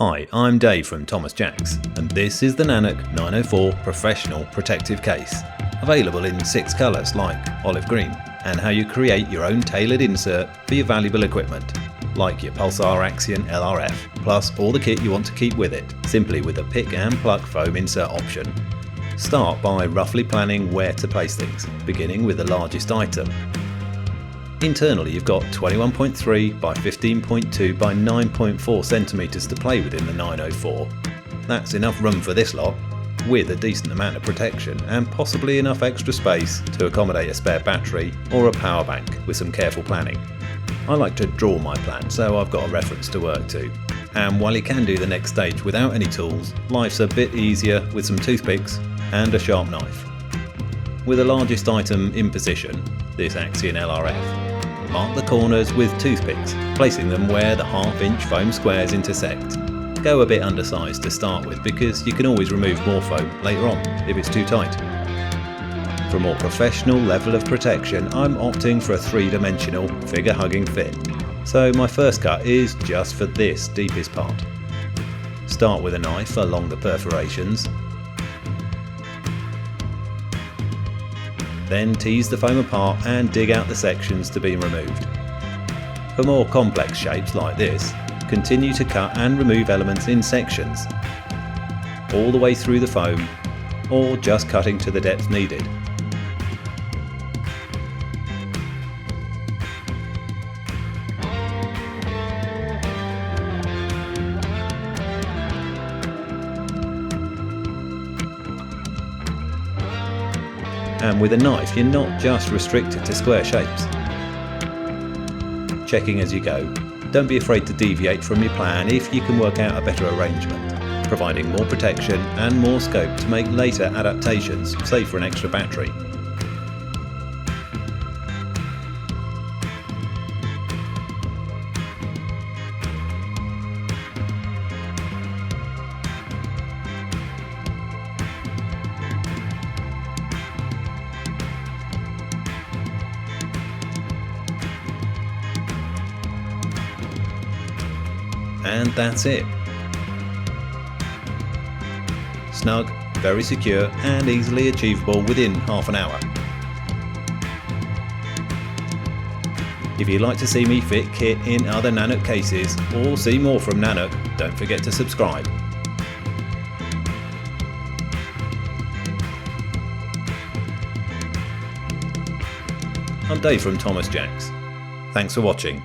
Hi, I'm Dave from Thomas Jacks, and this is the Nanuk 904 Professional Protective Case, available in 6 colours like olive green, and how you create your own tailored insert for your valuable equipment, like your Pulsar Axion LRF, plus all the kit you want to keep with it, simply with a pick and pluck foam insert option. Start by roughly planning where to place things, beginning with the largest item. Internally you've got 21.3 by 15.2 by 9.4 centimeters to play with in the 904. That's enough room for this lot, with a decent amount of protection and possibly enough extra space to accommodate a spare battery or a power bank with some careful planning. I like to draw my plan, so I've got a reference to work to. And while you can do the next stage without any tools, life's a bit easier with some toothpicks and a sharp knife. With the largest item in position, this Axion LRF, mark the corners with toothpicks, placing them where the half-inch foam squares intersect. Go a bit undersized to start with because you can always remove more foam later on if it's too tight. For a more professional level of protection, I'm opting for a 3-dimensional figure-hugging fit, so my first cut is just for this deepest part. Start with a knife along the perforations, then tease the foam apart and dig out the sections to be removed. For more complex shapes like this, continue to cut and remove elements in sections, all the way through the foam, or just cutting to the depth needed. And with a knife, you're not just restricted to square shapes. Checking as you go, don't be afraid to deviate from your plan if you can work out a better arrangement, providing more protection and more scope to make later adaptations, say for an extra battery. And that's it. Snug, very secure and easily achievable within half an hour. If you'd like to see me fit kit in other Nanuk cases or see more from Nanuk, don't forget to subscribe. I'm Dave from Thomas Jacks. Thanks for watching.